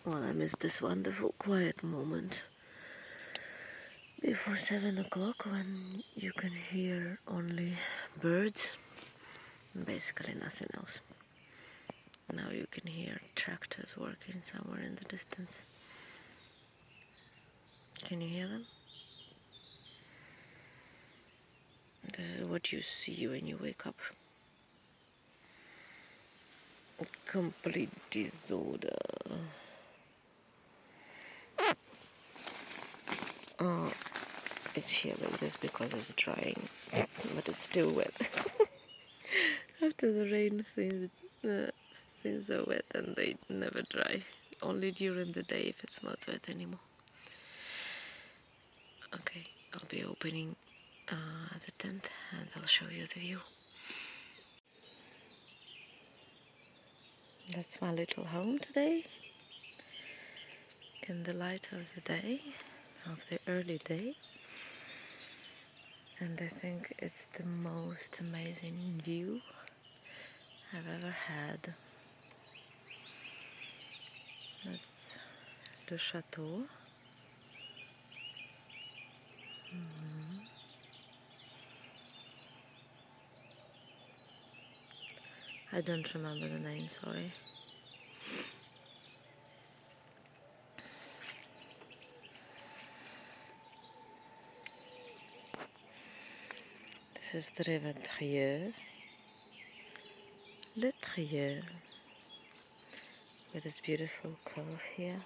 Well, I missed this wonderful quiet moment before 7 o'clock when you can hear only birds and basically nothing else. Now you can hear tractors working somewhere in the distance. Can you hear them? This is what you see when you wake up. Complete disorder. Oh, it's here like this because it's drying, but it's still wet. After the rain, things are wet and they never dry. Only during the day if it's not wet anymore. Okay, I'll be opening the tent and I'll show you the view. That's my little home today. In the light of the day, of the early day. And I think it's the most amazing view I've ever had. That's the Chateau. I don't remember the name, sorry. This is the river Trequier. Le Trequier. With this beautiful curve here.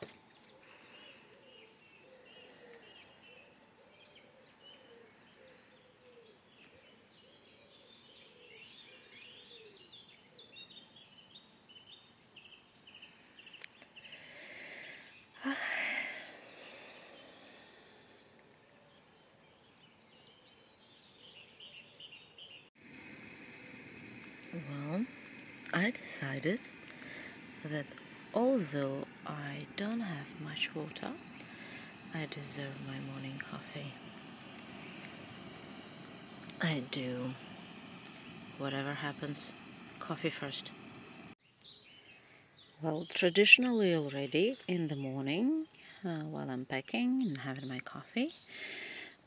Well, I decided that although I don't have much water, I deserve my morning coffee. I do. Whatever happens, coffee first. Well, traditionally already in the morning, while I'm packing and having my coffee,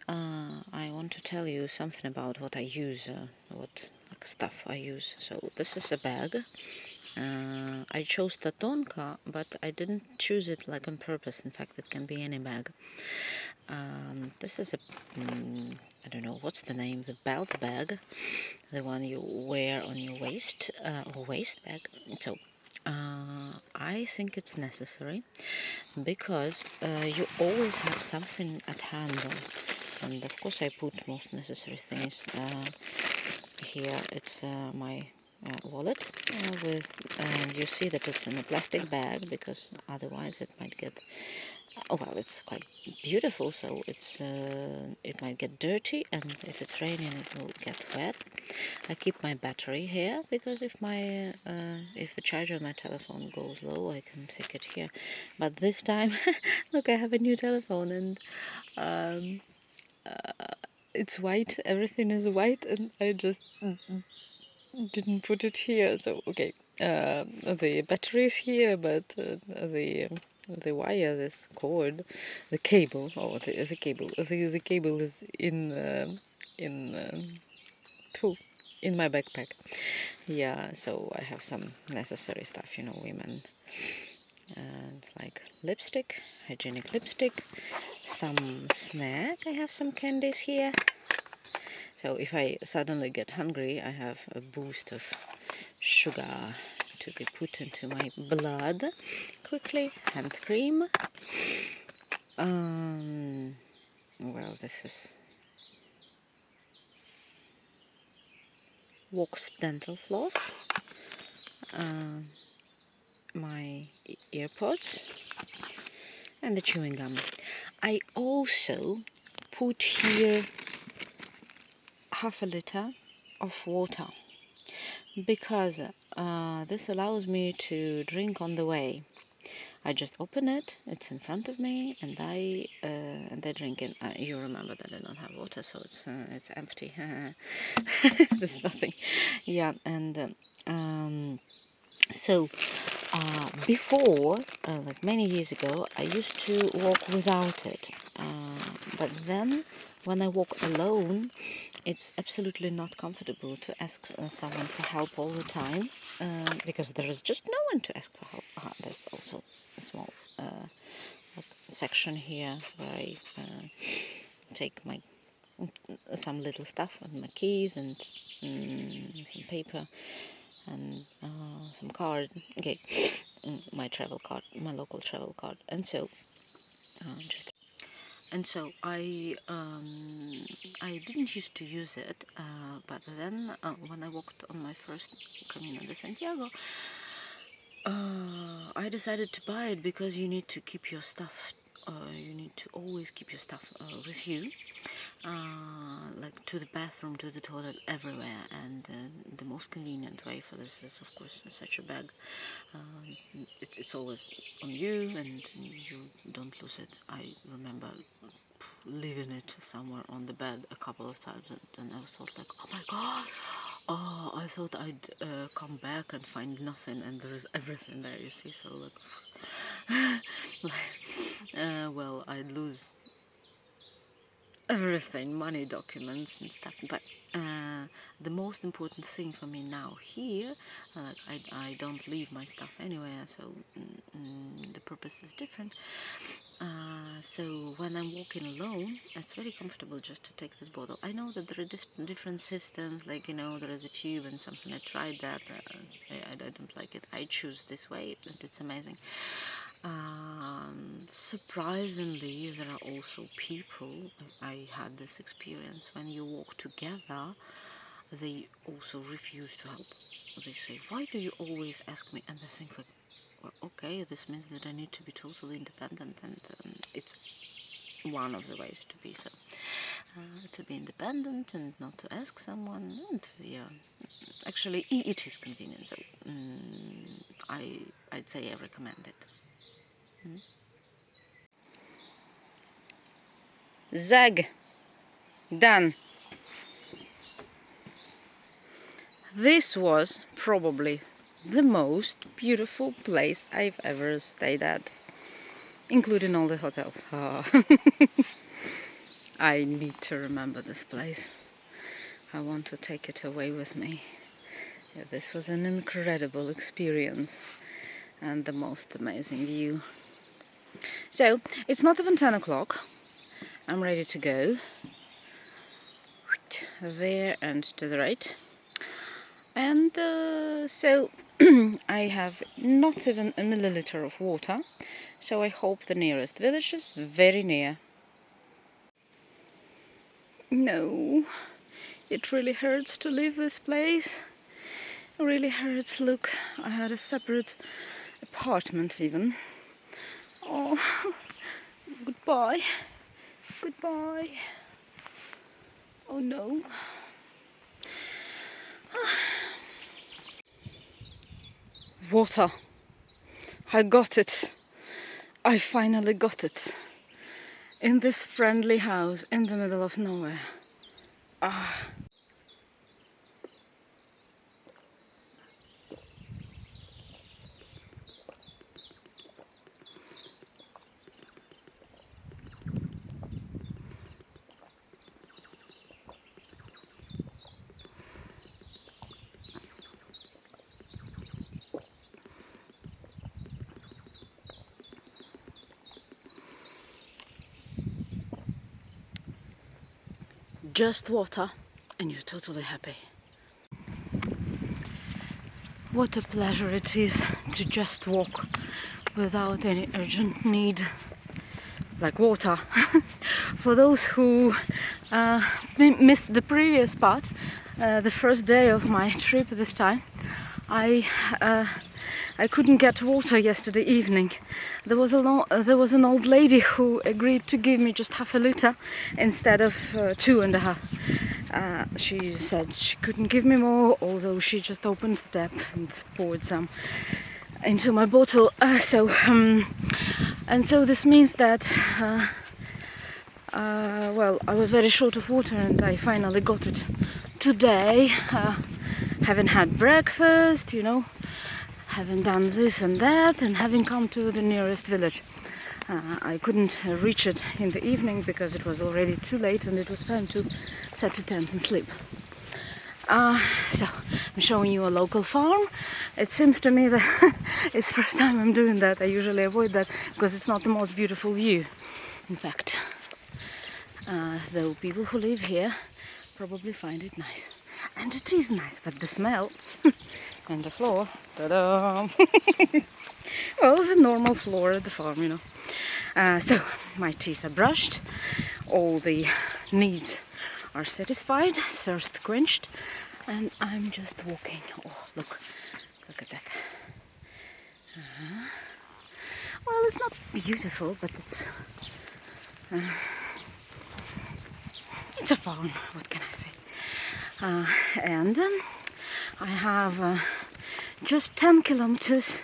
I want to tell you something about what I use, what stuff I use. So this is a bag. I chose Tatonka, but I didn't choose it like on purpose. In fact, it can be any bag. This is a, I don't know, what's the name? The belt bag, the one you wear on your waist, or waist bag. So I think it's necessary because you always have something at hand. And of course I put most necessary things here. It's my wallet and you see that it's in a plastic bag because otherwise it might get well, it's quite beautiful, so it might get dirty, and if it's raining it will get wet. I keep my battery here because if the charger on my telephone goes low, I can take it here. But this time, look, I have a new telephone, and it's white. Everything is white, and I just didn't put it here. So okay, the battery is here, but the wire, this cord, the cable, the cable is in my backpack. Yeah, so I have some necessary stuff, women, and like lipstick, hygienic lipstick, some snack. I have some candies here. So if I suddenly get hungry, I have a boost of sugar to be put into my blood quickly. Hand cream. Well, this is waxed dental floss. My earpods and the chewing gum. I also put here half a liter of water because this allows me to drink on the way. I just open it, it's in front of me, and I drink it. You remember that I don't have water, so it's empty. There's nothing. Yeah, and So before, like many years ago, I used to walk without it. But then, when I walk alone, it's absolutely not comfortable to ask someone for help all the time, because there is just no one to ask for help. There's also a small like section here where I take my some little stuff and my keys and some paper and some card. Okay, my travel card, my local travel card, and so I didn't used to use it, but then when I walked on my first Camino de Santiago, I decided to buy it because you need to keep your stuff. You need to always keep your stuff with you. Like to the bathroom, to the toilet, everywhere, and the most convenient way for this is, of course, such a bag. It's always on you, and you don't lose it. I remember leaving it somewhere on the bed a couple of times, and I thought like, oh my god, I thought I'd come back and find nothing, and there is everything there, you see. So like, well, I'd lose everything, money, documents and stuff, but the most important thing for me now here, I don't leave my stuff anywhere, so the purpose is different. So when I'm walking alone, it's very comfortable just to take this bottle. I know that there are different systems, like, there is a tube and something. I tried that, I don't like it. I choose this way, and it's amazing. Surprisingly, there are also people, I had this experience, when you walk together, they also refuse to help. They say, why do you always ask me? And I think like, well, okay, this means that I need to be totally independent, and it's one of the ways to be so. To be independent and not to ask someone, and yeah, actually it is convenient, so I'd say I recommend it. Zeg, done. This was probably the most beautiful place I've ever stayed at, including all the hotels. I need to remember this place. I want to take it away with me. Yeah, this was an incredible experience and the most amazing view. So, it's not even 10 o'clock. I'm ready to go. There and to the right. And so I have not even a milliliter of water. So I hope the nearest village is very near. No, it really hurts to leave this place. It really hurts. Look, I had a separate apartment even. Oh, goodbye. Goodbye. Oh no. Water. I got it. I finally got it. In this friendly house in the middle of nowhere. Just water and you're totally happy. What a pleasure it is to just walk without any urgent need, like water. For those who missed the previous part, the first day of my trip this time, I couldn't get water yesterday evening. There was an old lady who agreed to give me just half a liter instead of 2.5. She said she couldn't give me more, although she just opened the tap and poured some into my bottle. So this means that well, I was very short of water, and I finally got it today. Haven't had breakfast, having done this and that and having come to the nearest village. I couldn't reach it in the evening because it was already too late and it was time to set a tent and sleep. So I'm showing you a local farm. It seems to me that it's the first time I'm doing that. I usually avoid that because it's not the most beautiful view, in fact. Though people who live here probably find it nice. And it is nice, but the smell and the floor, ta-da! Well, it's a normal floor at the farm, you know. So my teeth are brushed, all the needs are satisfied, thirst quenched, and I'm just walking. Oh, look at that. Well, it's not beautiful, but it's a farm. What can I say? And I have just 10 kilometers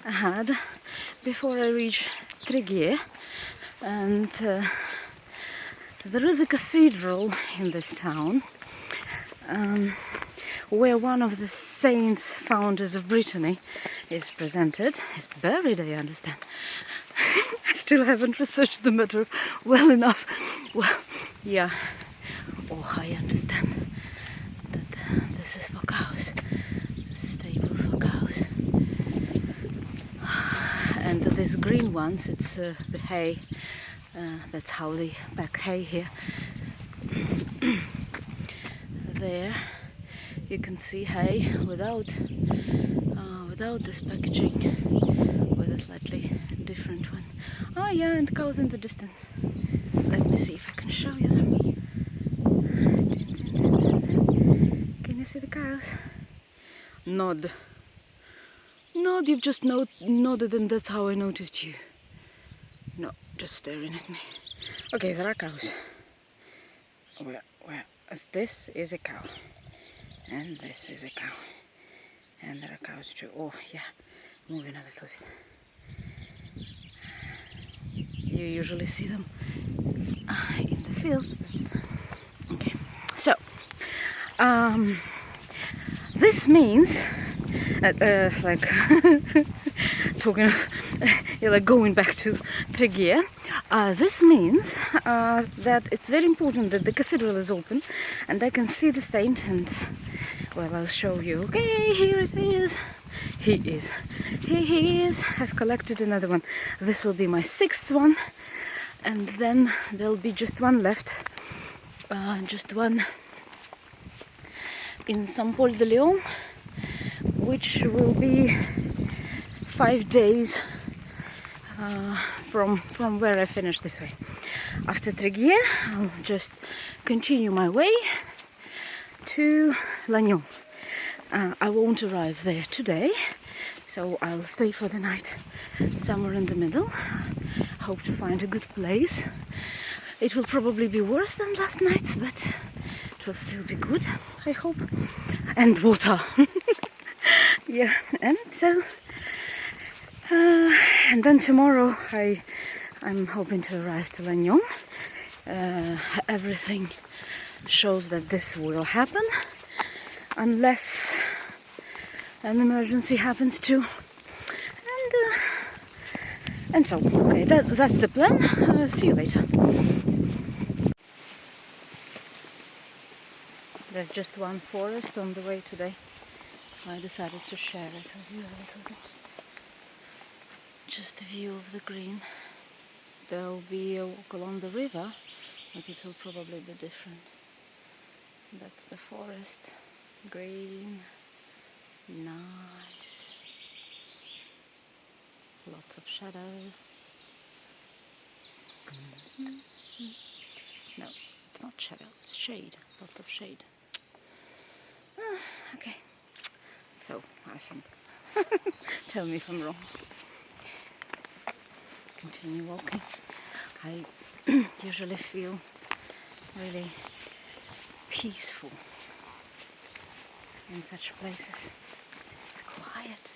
ahead before I reach Trequier, and there is a cathedral in this town where one of the saints founders of Brittany is presented. He's buried, I understand. I still haven't researched the matter well enough. Well, yeah. Oh, I understand that this is for cows. This is stable for cows. And these green ones, it's the hay. That's how they pack hay here. There you can see hay without this packaging, with a slightly different one. Oh yeah, and cows in the distance. Let me see if I can show you them. Can you see the cows? Nod. Nod, you've just nodded, and that's how I noticed you. No, just staring at me. Okay, there are cows. Where? This is a cow. And this is a cow. And there are cows too. Oh, yeah, moving a little bit. You usually see them in the fields, but okay. So, this means, like, talking of, like going back to Trequier, this means that it's very important that the cathedral is open and I can see the saint, and, well, I'll show you. Okay, here it is. He is. I've collected another one. This will be my 6th one, and then there'll be just one left. Just one in Saint-Paul-de-Léon, which will be 5 days from where I finished this way. After Trequier, I'll just continue my way to Lannion. I won't arrive there today, so I'll stay for the night somewhere in the middle. Hope to find a good place. It will probably be worse than last night's, but it will still be good, I hope. And water. Yeah, and so and then tomorrow I'm hoping to arrive to Lannion. Everything shows that this will happen, unless an emergency happens too. And so, okay, that's the plan. See you later. There's just one forest on the way today. I decided to share it with you a little bit. Just a view of the green. There'll be a walk along the river, but it will probably be different. That's the forest. Green. Nice. Lots of shadow. No, it's not shadow, it's shade. Lots of shade. Okay. So, I think. Tell me if I'm wrong. Continue walking. I usually feel really peaceful in such places. It's quiet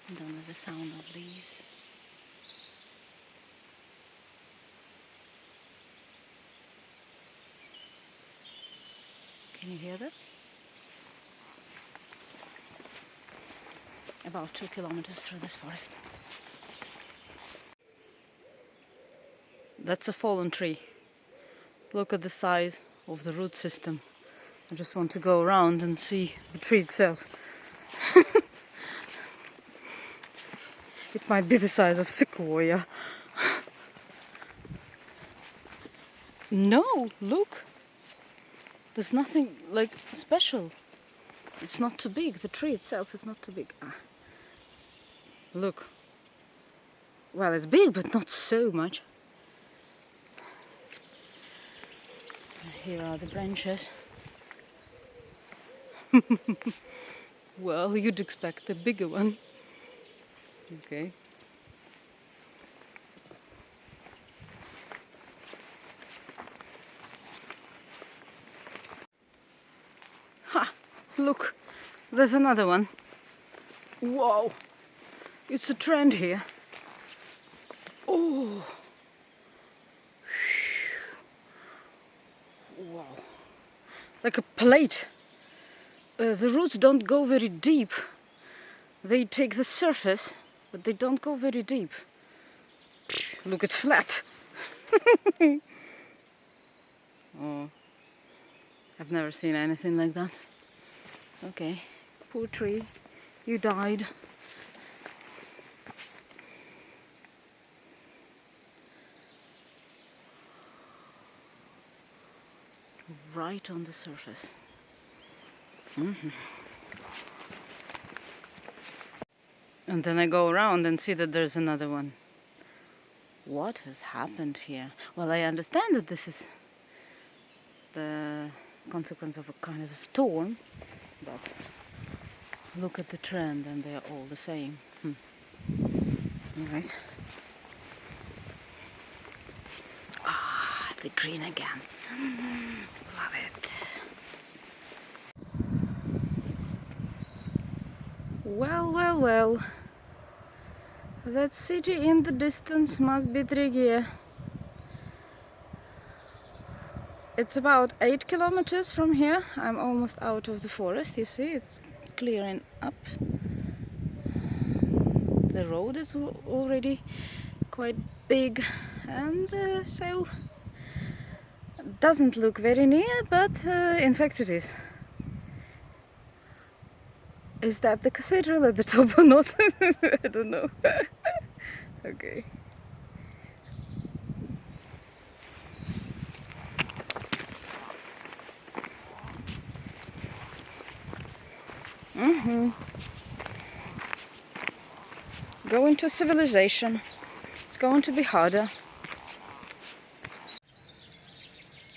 and only the sound of leaves. Can you hear that? about 2 kilometers through this forest. That's a fallen tree. Look at the size of the root system. I just want to go around and see the tree itself. It might be the size of sequoia. No, look. There's nothing like special. It's not too big. The tree itself is not too big. Look. Well, it's big, but not so much. Here are the branches. Well, you'd expect a bigger one. Okay. Ha! Look, there's another one. Whoa! It's a trend here. Oh! Wow! Like a plate. The roots don't go very deep. They take the surface, but they don't go very deep. Look, it's flat. Oh, I've never seen anything like that. Okay, poor tree, you died. Right on the surface. And then I go around and see that there's another one. What has happened here? Well, I understand that this is the consequence of a kind of a storm, but look at the trend and they're all the same. Alright. Ah, the green again. Love it. Well, well, well. That city in the distance must be Trequier. It's about 8 kilometers from here. I'm almost out of the forest, you see, it's clearing up. The road is already quite big, and so it doesn't look very near, but in fact it is. Is that the cathedral at the top or not? I don't know. Okay. Going to civilization. It's going to be harder.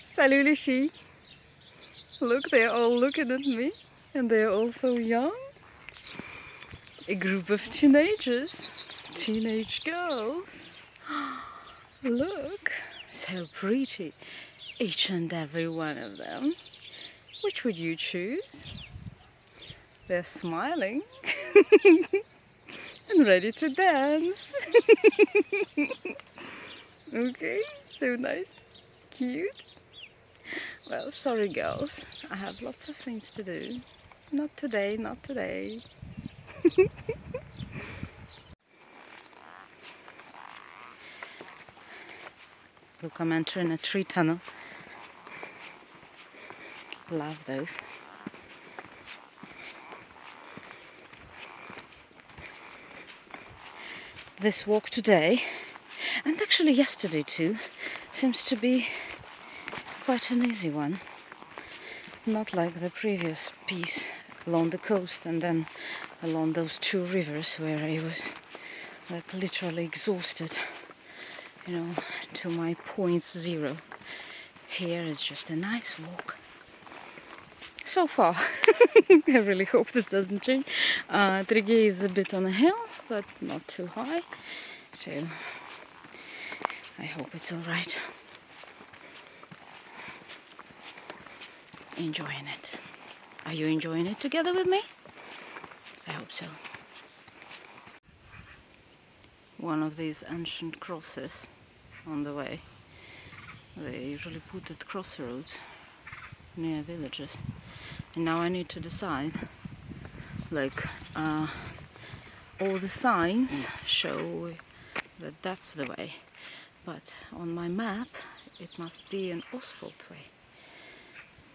Salut les filles. Look, they're all looking at me, and they're all so young. A group of teenagers, teenage girls. Look, so pretty, each and every one of them. Which would you choose? They're smiling and ready to dance. Okay, so nice, cute. Well, sorry girls, I have lots of things to do. Not today, not today. Look, I'm entering a tree tunnel. Love those. This walk today, and actually yesterday too, seems to be quite an easy one. Not like the previous piece along the coast and then along those two rivers where I was like literally exhausted, you know, to my .0. Here is just a nice walk. So far. I really hope this doesn't change. Trequier is a bit on a hill, but not too high, so I hope it's alright. Enjoying it. Are you enjoying it together with me? I hope so. One of these ancient crosses on the way. They usually put at crossroads near villages. And now I need to decide, like, all the signs show that that's the way, but on my map it must be an asphalt way,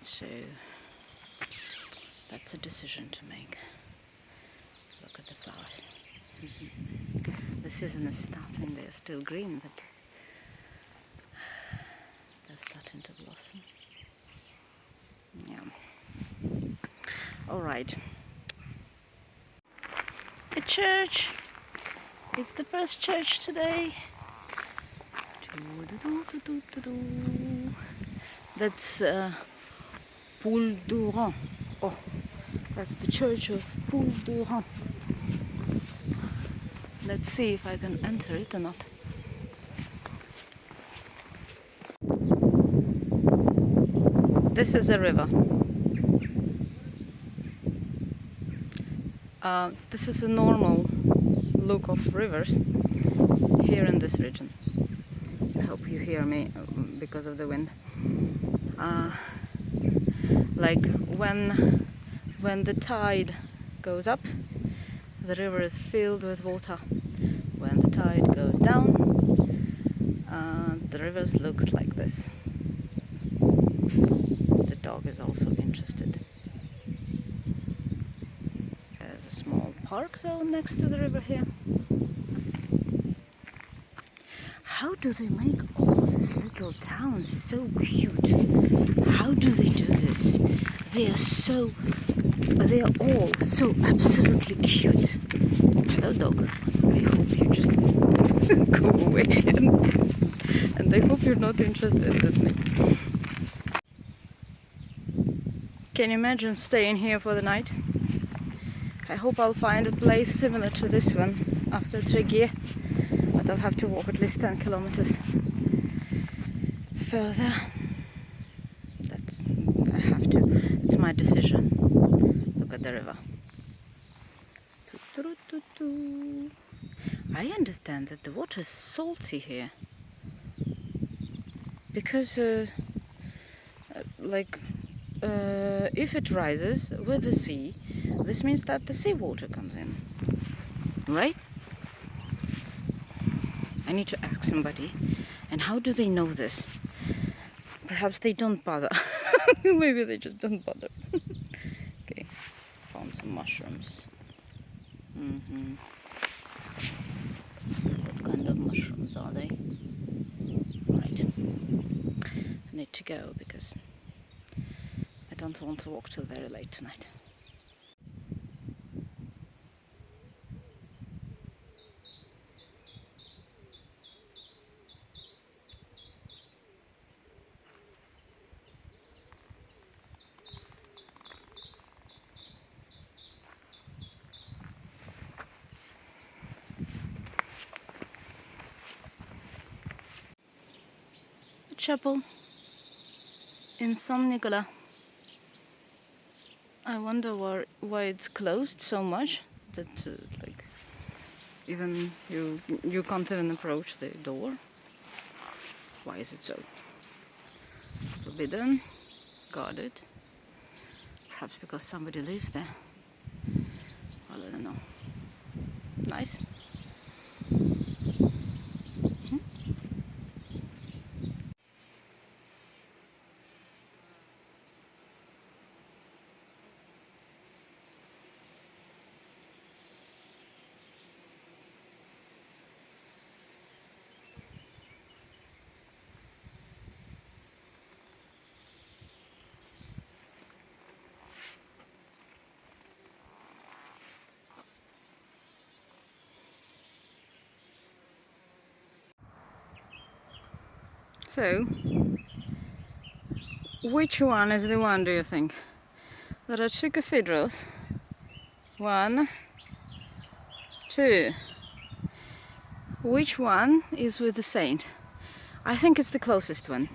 so that's a decision to make. Look at the flowers. The season is starting, they're still green, but they're starting to blossom. Yeah. Alright. A church! It's the first church today. That's Pontrieux. Oh, that's the church of Pontrieux. Let's see if I can enter it or not. This is a river. This is a normal look of rivers here in this region. I hope you hear me because of the wind. Like when the tide goes up, the river is filled with water. When the tide goes down, the river looks like this. The dog is also interested. There's a small park zone next to the river here. How do they make all these little towns so cute? How do they do this? They are all so absolutely cute. Hello dog, I hope you just go away and I hope you're not interested in me. Can you imagine staying here for the night? I hope I'll find a place similar to this one after Trequier, but I'll have to walk at least 10 kilometers further. I have to. It's my decision. Look at the river. I understand that the water is salty here because if it rises with the sea, this means that the seawater comes in, right? I need to ask somebody. And how do they know this? Perhaps they don't bother. Maybe they just don't bother. Okay, found some mushrooms. What kind of mushrooms are they? Right. I need to go because I don't want to walk till very late tonight. Chapel in Saint Nicolas. I wonder why it's closed so much that even you can't even approach the door. Why is it so forbidden, guarded? Perhaps because somebody lives there. Well, I don't know. Nice. So, which one is the one, do you think? There are two cathedrals. 1, 2. Which one is with the saint? I think it's the closest one.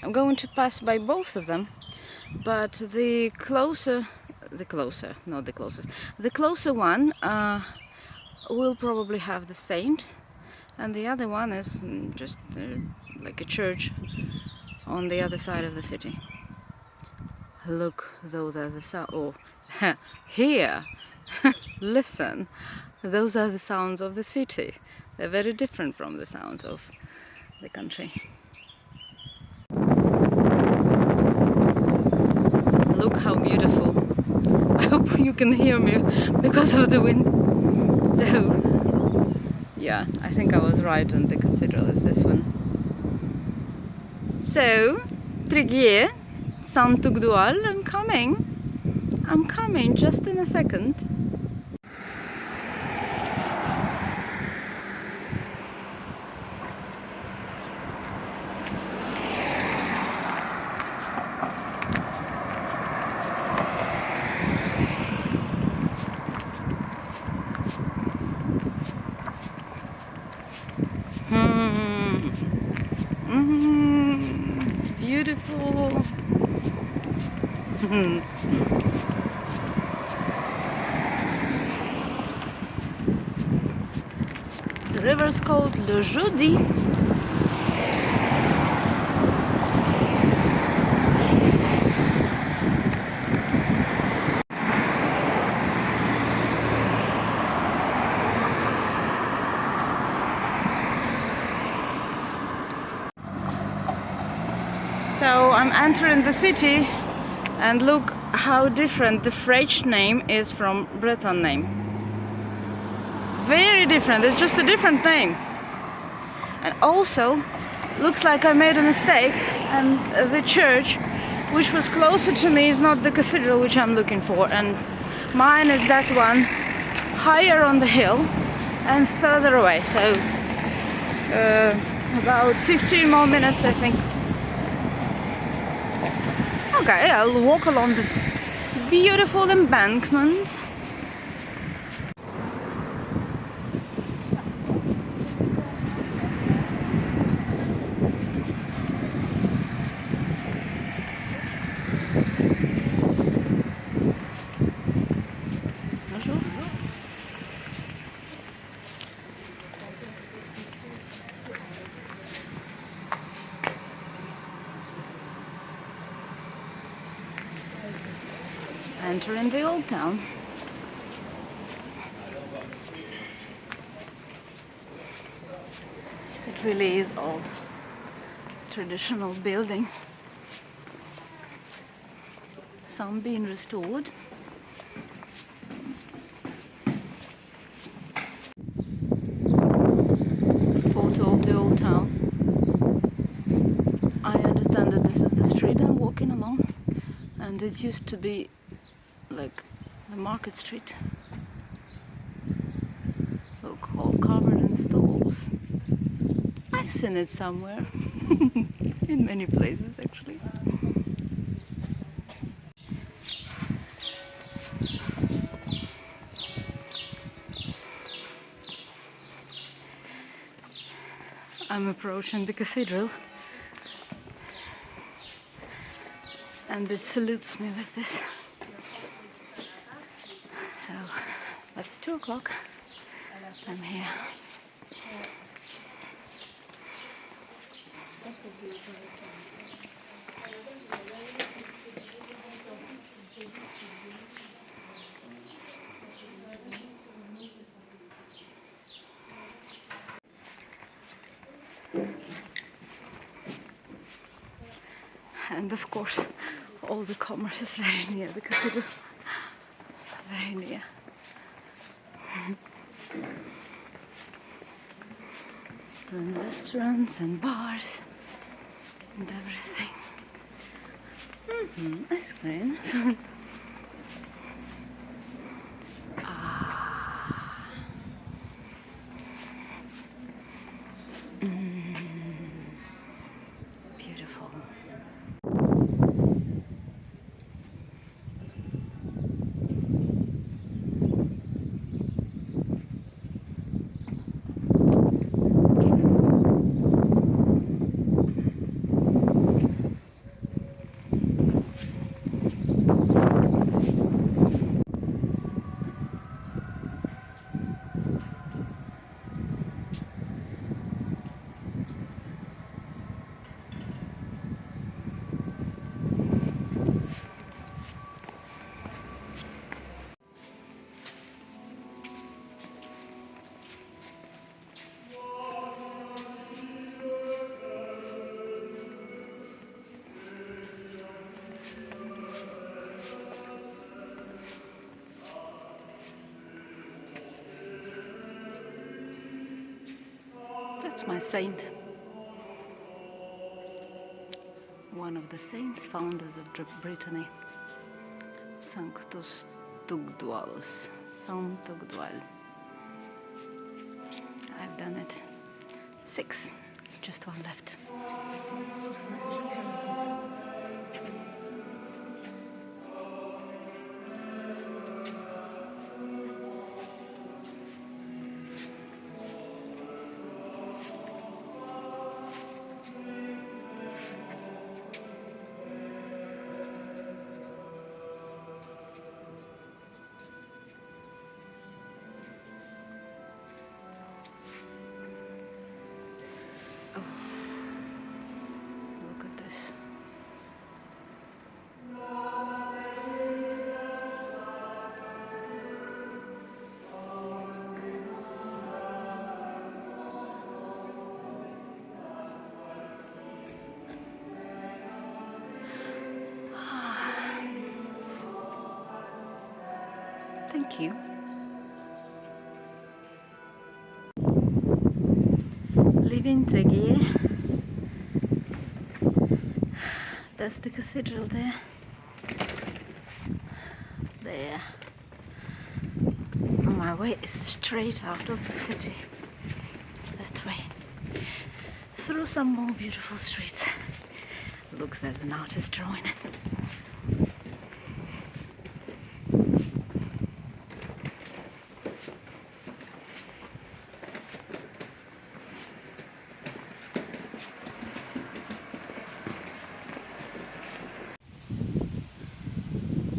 I'm going to pass by both of them, but the closer one will probably have the saint, and the other one is just like a church on the other side of the city. Look, though, there's a sound. Oh, here! Listen, those are the sounds of the city. They're very different from the sounds of the country. Look how beautiful. I hope you can hear me because of the wind. So, yeah, I think I was right, and the cathedral is this one. So, Trequier, Saint-Tugdual, I'm coming just in a second. Beautiful. The river is called Le Jeudi. So I'm entering the city, and look how different the French name is from Breton name. Very different, it's just a different name. And also, looks like I made a mistake, and the church which was closer to me is not the cathedral which I'm looking for, and mine is that one higher on the hill and further away. So about 15 more minutes, I think. Okay, I'll walk along this beautiful embankment. Entering the old town. It really is old, traditional building. Some being restored. Photo of the old town. I understand that this is the street I'm walking along, and it used to be like the market street. Look, all covered in stalls. I've seen it somewhere. In many places, actually. I'm approaching the cathedral, and it salutes me with this. So, it's 2 o'clock. I'm here. And of course, all the commerce is very near the cathedral. Very near. And restaurants and bars and everything. Ice cream. Beautiful. It's my saint. One of the saints, founders of Brittany. Sanctus Tugdualus. Saint Tugdual. I've done it. 6. Just one left. Look at this. Thank you. Live in Trequier. That's the cathedral there. There. My way is straight out of the city. That way. Through some more beautiful streets. Looks there's an artist drawing it.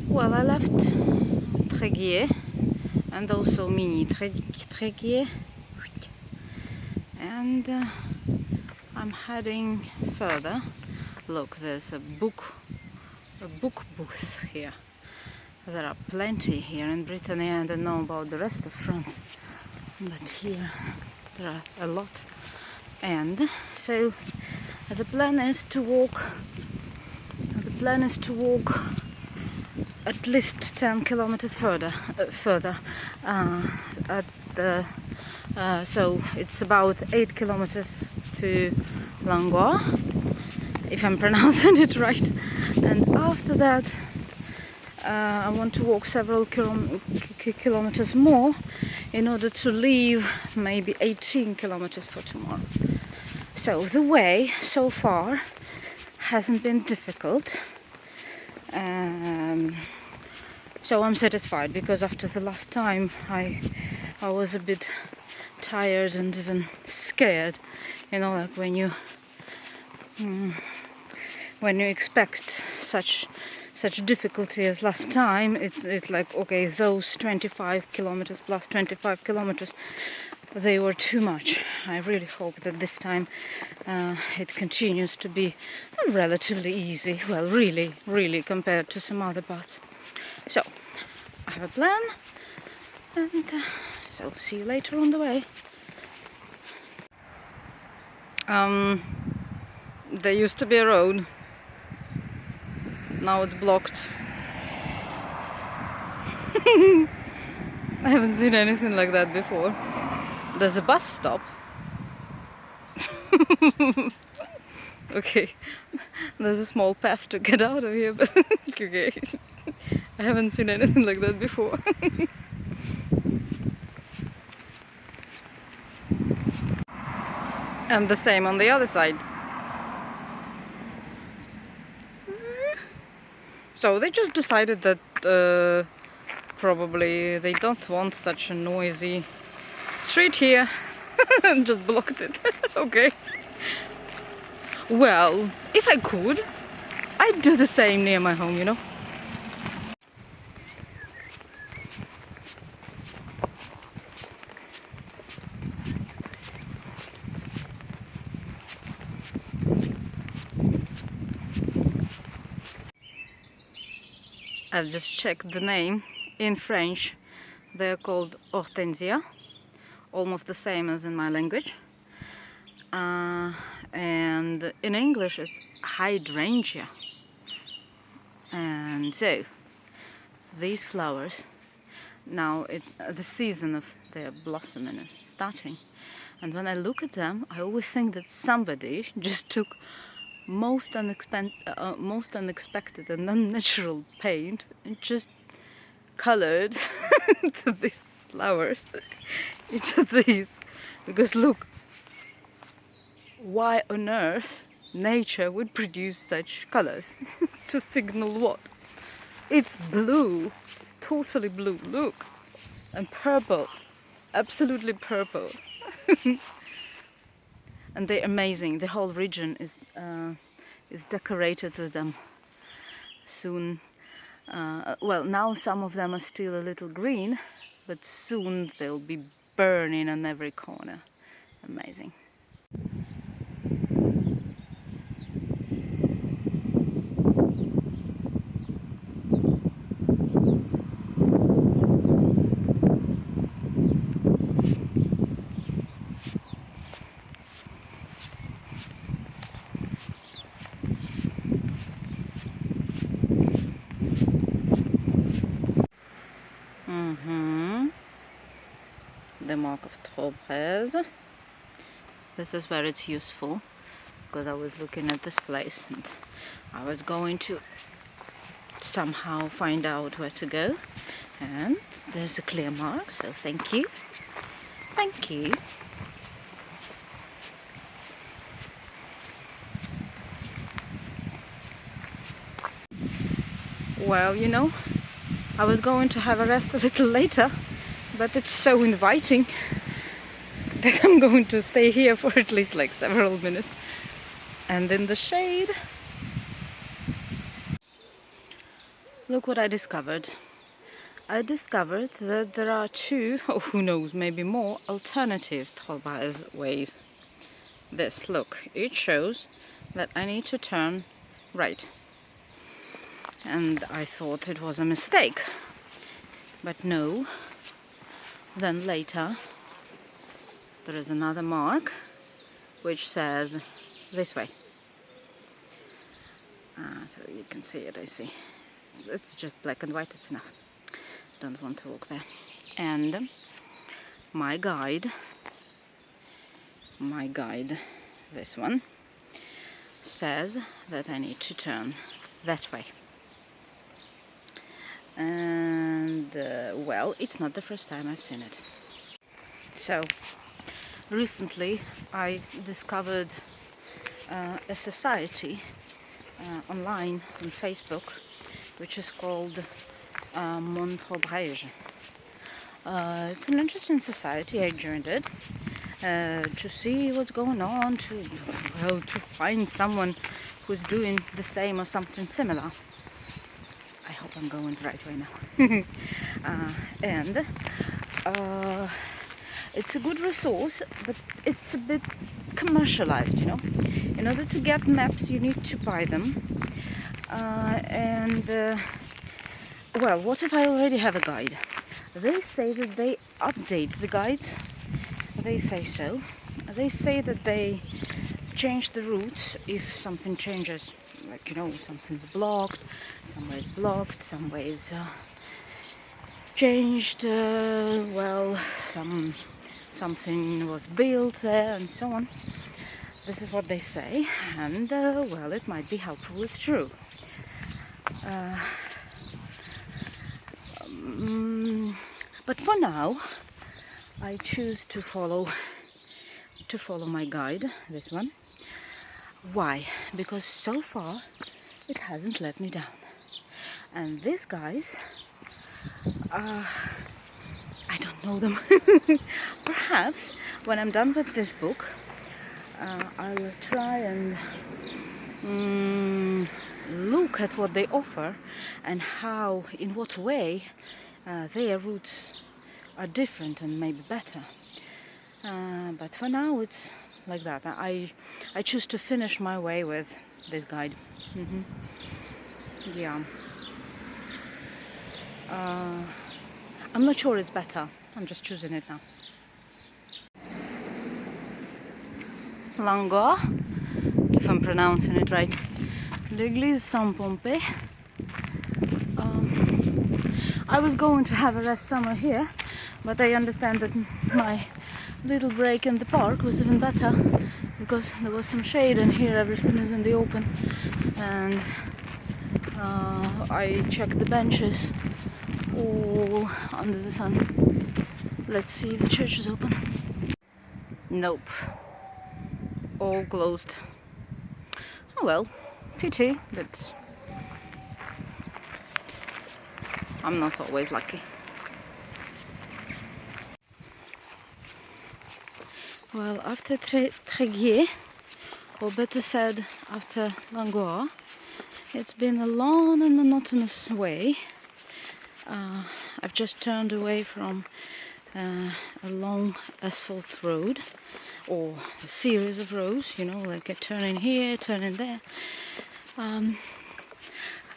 Well, I left Trequier and also mini Trequier, and I'm heading further. Look, there's a book booth here. There are plenty here in Brittany. I don't know about the rest of France, but here there are a lot. And so the plan is to walk. At least 10 kilometers further. So it's about 8 kilometers to Langoat, if I'm pronouncing it right. And after that, I want to walk several kilometers more in order to leave maybe 18 kilometers for tomorrow. So the way so far hasn't been difficult. So I'm satisfied, because after the last time I was a bit tired and even scared, you know, like when you expect such difficulty as last time, it's like, okay, those 25 kilometers plus 25 kilometers, they were too much. I really hope that this time it continues to be relatively easy. Well, really compared to some other parts. So I have a plan, and so see you later on the way. There used to be a road. Now it's blocked. I haven't seen anything like that before. There's a bus stop. Okay, there's a small path to get out of here, but okay. I haven't seen anything like that before. And the same on the other side. So they just decided that probably they don't want such a noisy street here and just blocked it. Okay. Well, if I could, I'd do the same near my home, you know. I've just checked the name. In French, they're called hortensia, almost the same as in my language. And in English, it's hydrangea. And so, these flowers, now the season of their blossoming is starting. And when I look at them, I always think that somebody just took most unexpected and unnatural paint and just colored to these flowers into these. Because look, why on earth nature would produce such colors? To signal what? It's blue, totally blue, look, and purple, absolutely purple. And they're amazing. The whole region is decorated with them. Soon, well, now some of them are still a little green, but soon they'll be burning on every corner. Amazing. The mark of Tro Breiz. This is where it's useful, because I was looking at this place and I was going to somehow find out where to go, and there's a clear mark, so thank you. Thank you. Well, you know, I was going to have a rest a little later, but it's so inviting that I'm going to stay here for at least like several minutes. And in the shade, look what I discovered. I discovered that there are two, or who knows, maybe more, alternative Tro Breiz ways. This, look, it shows that I need to turn right. And I thought it was a mistake, but no. Then later there is another mark which says this way. So you can see it, I see. It's just black and white, it's enough. Don't want to look there. And my guide, this one, says that I need to turn that way. And well, it's not the first time I've seen it. So recently I discovered a society online on Facebook which is called Tro Breiz. It's an interesting society. I joined it to see what's going on, to find someone who's doing the same or something similar. I hope I'm going the right way now. And it's a good resource, but it's a bit commercialized, you know. In order to get maps, you need to buy them. Well, what if I already have a guide? They say that they update the guides. They say so. They say that they change the routes if something changes. Like, you know, something's blocked, some way is blocked, some way is changed, well, something was built there and so on. This is what they say, and well, it might be helpful, it's true. But for now, I choose to follow my guide, this one. Why? Because so far it hasn't let me down. And these guys, I don't know them. Perhaps when I'm done with this book, I'll try and look at what they offer and how, in what way their routes are different and maybe better. But for now it's like that. I choose to finish my way with this guide. Yeah. I'm not sure it's better. I'm just choosing it now. Langoat, if I'm pronouncing it right. L'église Saint-Pompé. I was going to have a rest somewhere here, but I understand that my little break in the park was even better because there was some shade, and here everything is in the open. And I checked the benches all under the sun. Let's see if the church is open. Nope, all closed. Oh well, pity, but I'm not always lucky. Well, after Trequier, or better said, after Langoat, it's been a long and monotonous way. I've just turned away from a long asphalt road, or a series of roads, you know, like a turn in here, turn in there.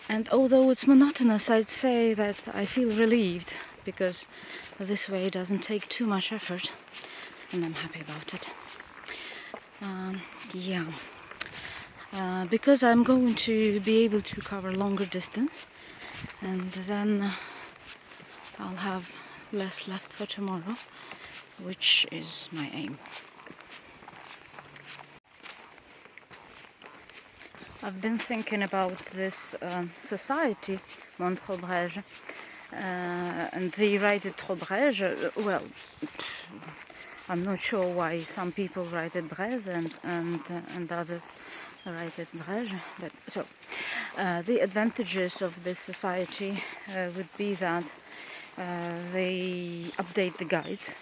And although it's monotonous, I'd say that I feel relieved because this way doesn't take too much effort, and I'm happy about it. Because I'm going to be able to cover longer distance, and then I'll have less left for tomorrow, which is my aim. I've been thinking about this society, Tro Breiz, and they write it Tro Breiz. Well, I'm not sure why some people write it Breiz and others write it Breiz. But so, the advantages of this society would be that they update the guides,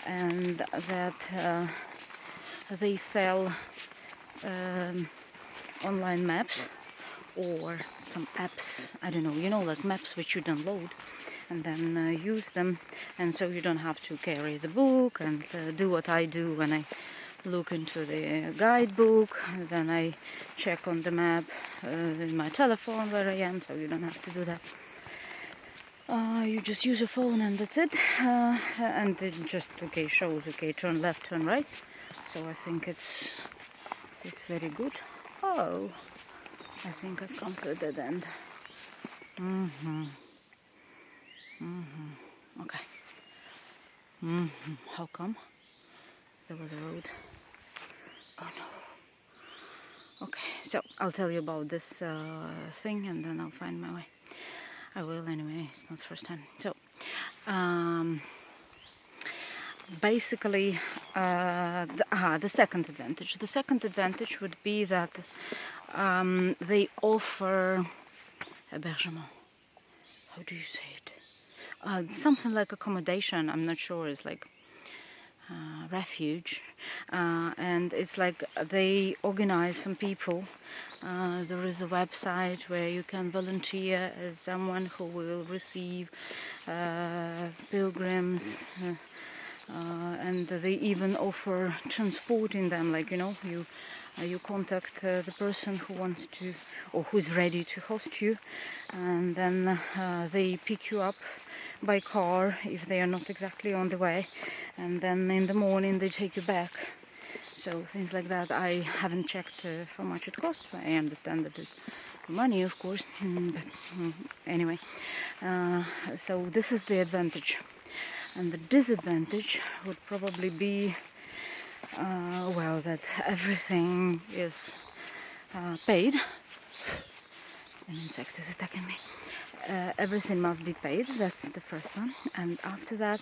and that they sell online maps or some apps, I don't know, you know, like maps which you download and then use them, and so you don't have to carry the book and do what I do when I look into the guidebook. Then I check on the map in my telephone where I am, so you don't have to do that. You just use your phone and that's it, and it just shows turn left, turn right. So I think it's very good. Oh, I think I've come to a dead end. Okay. How come? There was a road. Oh no. Okay, so I'll tell you about this thing and then I'll find my way. I will anyway, it's not the first time. So, basically, the second advantage. The second advantage would be that they offer hébergement. How do you say it? Something like accommodation. I'm not sure. It's like refuge, and it's like they organize some people. There is a website where you can volunteer as someone who will receive pilgrims. And they even offer transporting them, like, you know, you contact the person who wants to, or who's ready to host you, and then they pick you up by car if they are not exactly on the way, and then in the morning they take you back. So things like that. I haven't checked how much it costs. I understand that it's money, of course, but anyway, so this is the advantage. And the disadvantage would probably be, well, that everything is paid. An insect is attacking me. Everything must be paid, that's the first one. And after that,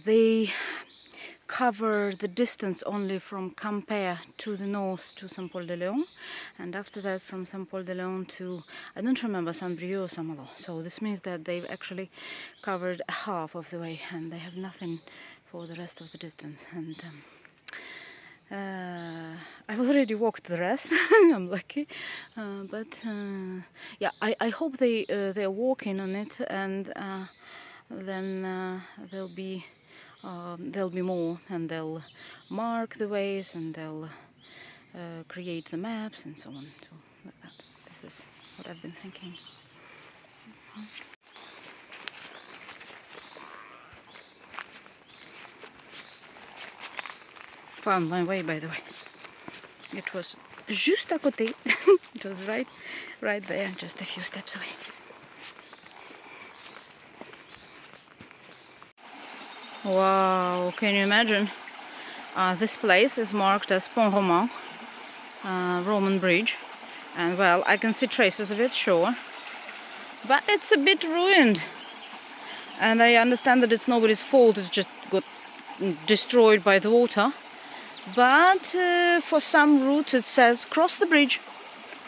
they cover the distance only from Quimper to the north to Saint-Paul-de-Léon, and after that from Saint-Paul-de-Léon to, I don't remember, Saint-Brieuc or Saint-Malo. So this means that they've actually covered half of the way and they have nothing for the rest of the distance. And I've already walked the rest. I'm lucky, but yeah, I hope they're working on it, and then there'll be more, and they'll mark the ways, and they'll create the maps and so on. So like that. This is what I've been thinking. Found my way, by the way. It was juste à côté. It was right there, just a few steps away. Wow, can you imagine? This place is marked as Pont Romain, Roman bridge, and well, I can see traces of it, sure, but it's a bit ruined, and I understand that it's nobody's fault, it's just got destroyed by the water, but for some routes it says cross the bridge,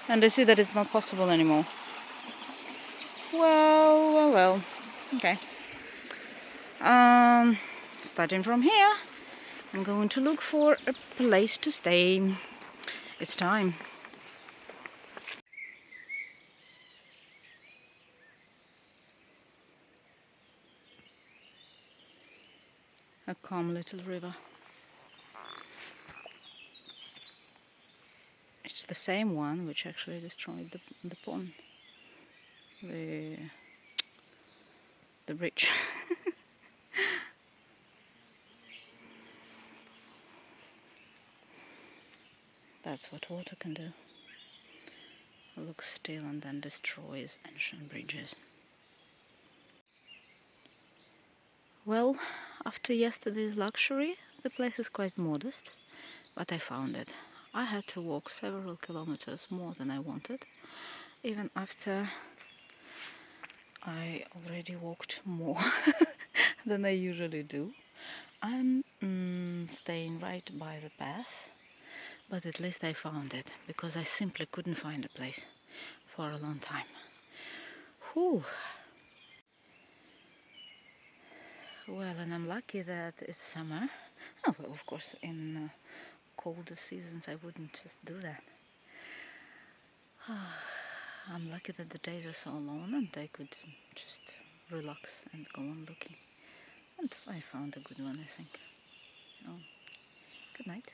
and I see that it's not possible anymore. Well, okay. Starting from here, I'm going to look for a place to stay. It's time. A calm little river. It's the same one which actually destroyed the pond, the bridge. That's what water can do. Looks still and then destroys ancient bridges. Well, after yesterday's luxury, the place is quite modest, but I found it. I had to walk several kilometers more than I wanted, even after I already walked more than I usually do. I'm staying right by the path, but at least I found it, because I simply couldn't find a place for a long time. Whew. Well, and I'm lucky that it's summer. Oh, well, of course, in colder seasons I wouldn't just do that. I'm lucky that the days are so long and I could just relax and go on looking. And I found a good one, I think. Oh, good night.